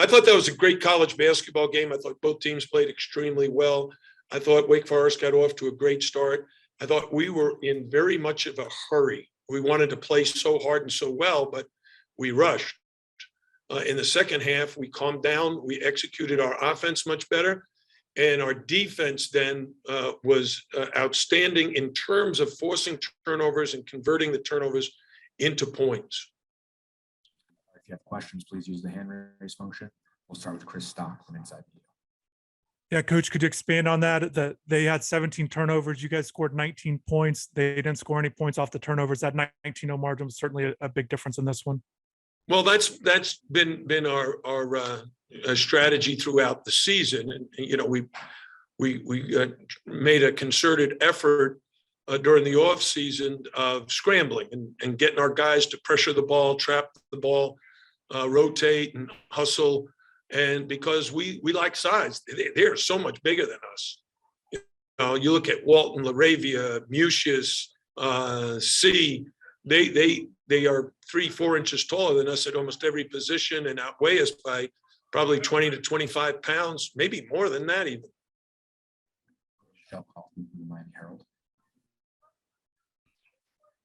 I thought that was a great college basketball game. I thought both teams played extremely well. I thought Wake Forest got off to a great start. I thought we were in very much of a hurry. We wanted to play so hard and so well, but we rushed. In the second half, we calmed down. We executed our offense much better. And our defense then was outstanding in terms of forcing turnovers and converting the turnovers into points. If you have questions, please use the hand raise function. We'll start with Chris Stock from Inside View. Yeah, Coach, could you expand on that? That they had 17 turnovers. You guys scored 19 points. They didn't score any points off the turnovers. That 19-0 margin was certainly a big difference in this one. Well, that's been our strategy throughout the season, and you know we made a concerted effort during the off season of scrambling and getting our guys to pressure the ball, trap the ball, rotate and hustle, and because we like size, they're so much bigger than us. You know, you look at Walton, Laravia, Mucius, C. They are 3-4 inches taller than us at almost every position and outweigh us by probably 20 to 25 pounds, maybe more than that even.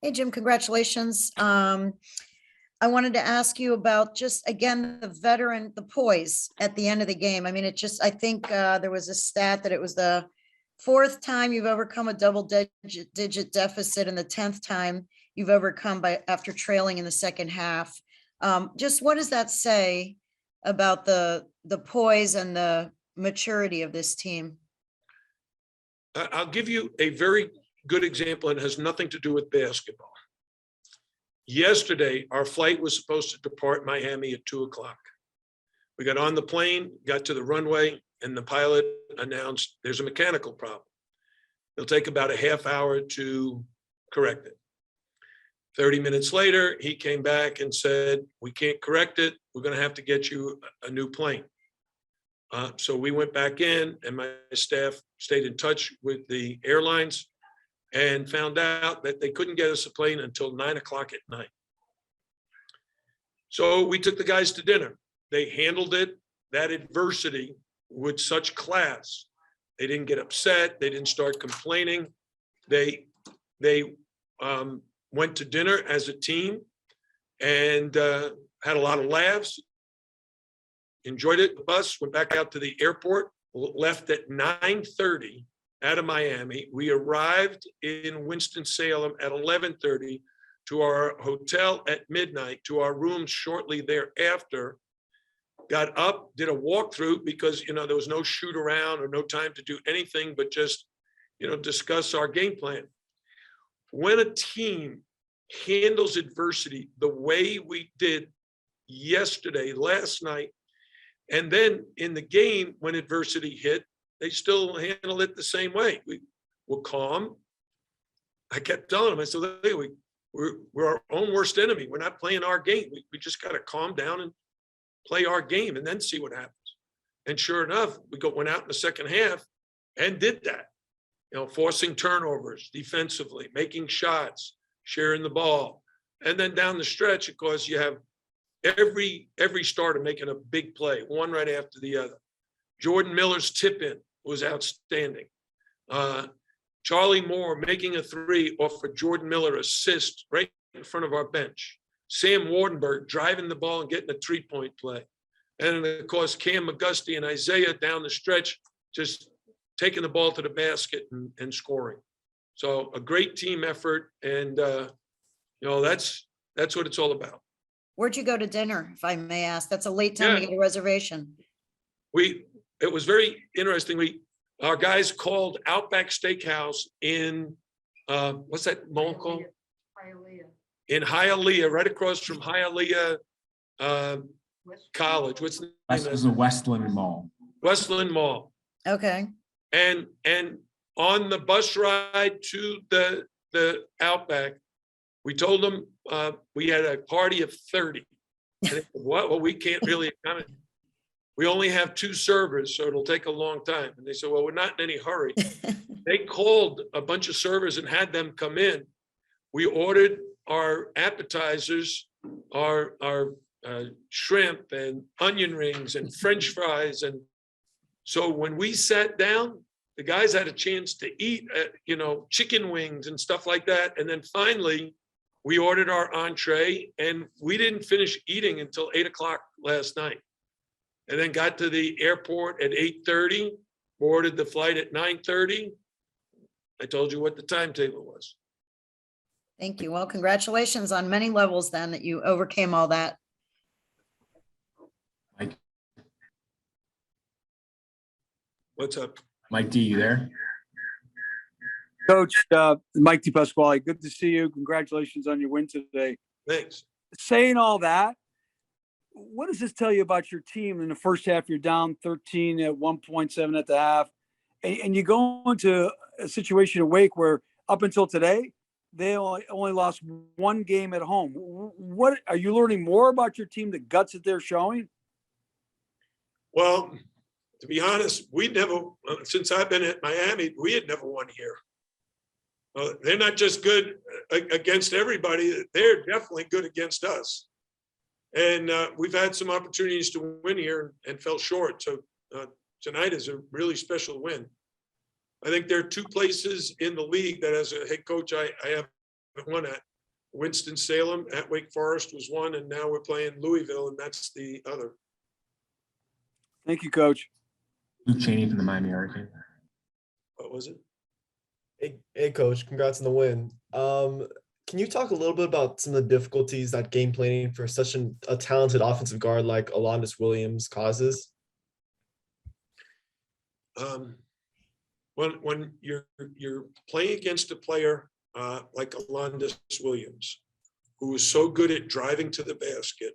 Hey, Jim, congratulations. I wanted to ask you about just, again, the poise at the end of the game. I mean, I think there was a stat that it was the 4th time you've overcome a double-digit deficit and the 10th time you've overcome after trailing in the second half. Just what does that say about the poise and the maturity of this team? I'll give you a very good example, and it has nothing to do with basketball. Yesterday, our flight was supposed to depart Miami at 2:00. We got on the plane, got to the runway, and the pilot announced there's a mechanical problem. It'll take about a half hour to correct it. 30 minutes later, he came back and said, we can't correct it. We're going to have to get you a new plane. So we went back in, and my staff stayed in touch with the airlines and found out that they couldn't get us a plane until 9:00 at night. So we took the guys to dinner. They handled that adversity with such class. They didn't get upset. They didn't start complaining. They went to dinner as a team and had a lot of laughs, enjoyed it. The bus went back out to the airport, left at 9:30 out of Miami. We arrived in Winston-Salem at 11:30 to our hotel at midnight, to our rooms shortly thereafter. Got up, did a walkthrough because, you know, there was no shoot around or no time to do anything but just, you know, discuss our game plan. When a team handles adversity the way we did yesterday, last night, and then in the game when adversity hit, they still handle it the same way. We were calm. I kept telling them, I said, hey, we're our own worst enemy. We're not playing our game. We just got to calm down and play our game and then see what happens. And sure enough, we went out in the second half and did that. You know, forcing turnovers defensively, making shots, sharing the ball. And then down the stretch, of course, you have every starter making a big play, one right after the other. Jordan Miller's tip-in was outstanding. Charlie Moore making a 3 off a Jordan Miller assist right in front of our bench. Sam Wardenberg driving the ball and getting a 3-point play. And of course, Cam McGusty and Isaiah down the stretch, just taking the ball to the basket and scoring. So a great team effort. And, you know, that's what it's all about. Where'd you go to dinner, if I may ask? That's a late time to get a reservation. It was very interesting. Our guys called Outback Steakhouse in, what's that mall called? Hialeah. In Hialeah, right across from Hialeah College. What's the name? This is the Westland Mall. Westland Mall. Okay. And on the bus ride to the Outback, we told them we had a party of 30. And they said, what? Well, we can't really accommodate. We only have 2 servers, so it'll take a long time. And they said, well, we're not in any hurry. They called a bunch of servers and had them come in. We ordered our appetizers, our shrimp and onion rings and French fries. And so when we sat down, the guys had a chance to eat, chicken wings and stuff like that. And then finally, we ordered our entree, and we didn't finish eating until 8 o'clock last night. And then got to the airport at 8:30, boarded the flight at 9:30. I told you what the timetable was. Thank you. Well, congratulations on many levels then that you overcame all that. Mike, What's up? Mike D, you there? Coach, Mike DePasquale, good to see you. Congratulations on your win today. Thanks. Saying all that, what does this tell you about your team? In the first half, you're down 13 at 1.7 at the half, and you go into a situation at Wake where up until today, they only lost one game at home. What are you learning more about your team, the guts that they're showing? Well, to be honest, we never, since I've been at Miami, we had never won here. They're not just good against everybody. They're definitely good against us. And we've had some opportunities to win here and fell short. So tonight is a really special win. I think there are two places in the league that as a head coach, I haven't won at. Winston-Salem at Wake Forest was one, and now we're playing Louisville, and that's the other. Thank you, Coach. Luke Cheney from the Miami Hurricane. What was it? Hey, Coach, congrats on the win. Can you talk a little bit about some of the difficulties that game planning for such a talented offensive guard like Alondas Williams causes? When you're playing against a player like Alondas Williams, who is so good at driving to the basket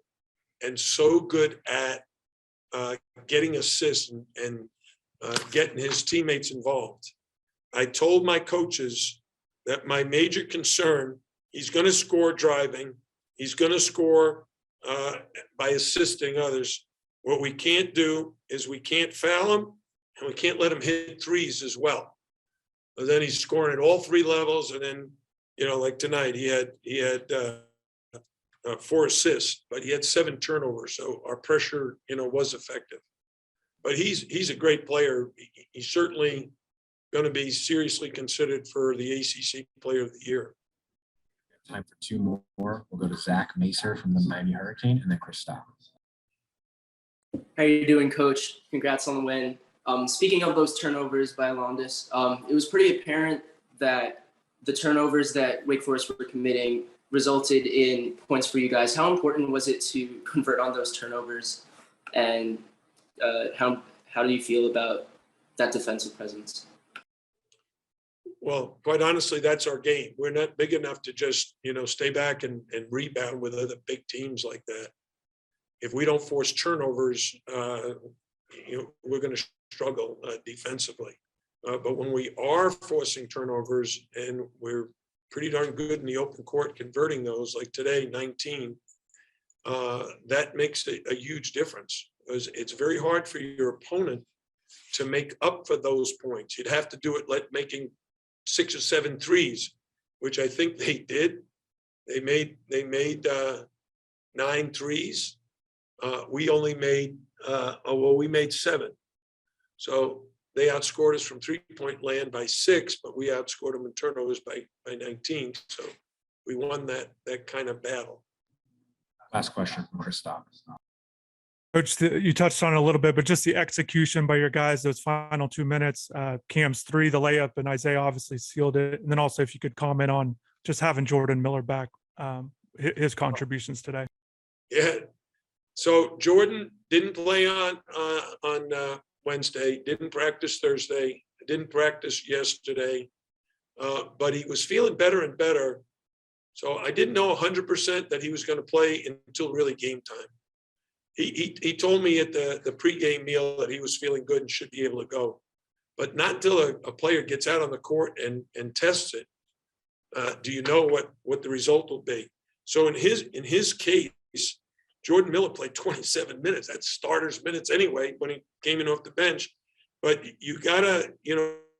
and so good at getting assists and getting his teammates involved, I told my coaches that my major concern, he's going to score driving, he's going to score by assisting others. What we can't do is we can't foul him, and we can't let him hit threes as well. But then he's scoring at all three levels, and then, like tonight, he had 4 assists, but he had 7 turnovers. So our pressure, was effective. But he's a great player. He's certainly going to be seriously considered for the ACC Player of the Year. Time for 2 more. We'll go to Zach Macer from the Miami Hurricane, and then Chris Stock. How are you doing, Coach? Congrats on the win. Speaking of those turnovers by Alondas, it was pretty apparent that the turnovers that Wake Forest were committing resulted in points for you guys. How important was it to convert on those turnovers, and how do you feel about that defensive presence? Well, quite honestly, that's our game. We're not big enough to just, stay back and rebound with other big teams like that. If we don't force turnovers, we're going to struggle defensively. But when we are forcing turnovers and we're pretty darn good in the open court converting those, like today, 19, that makes a huge difference. Because it's very hard for your opponent to make up for those points. You'd have to do it like making 6 or 7 threes, which I think they did. They made 9 threes. We only made we made 7. So they outscored us from 3-point land by 6, but we outscored them in turnovers by 19. So we won that kind of battle. Last question from Chris Stock. Coach, you touched on it a little bit, but just the execution by your guys, those final 2 minutes, Cam's 3, the layup, and Isaiah obviously sealed it. And then also if you could comment on just having Jordan Miller back, his contributions today. Yeah. So Jordan didn't play on Wednesday, didn't practice Thursday, didn't practice yesterday, but he was feeling better and better. So I didn't know 100% that he was going to play until really game time. He told me at the pregame meal that he was feeling good and should be able to go, but not until a player gets out on the court and tests it. Do you know what the result will be? So in his case, Jordan Miller played 27 minutes. That's starters minutes anyway when he came in off the bench. But you gotta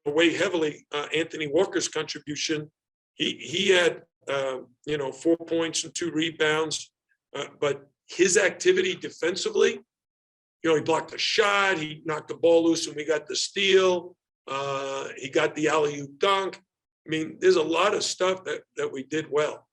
weigh heavily Anthony Walker's contribution. He had 4 points and 2 rebounds, but his activity defensively, he blocked a shot, he knocked the ball loose and we got the steal. He got the alley-oop dunk. I mean, there's a lot of stuff that we did well.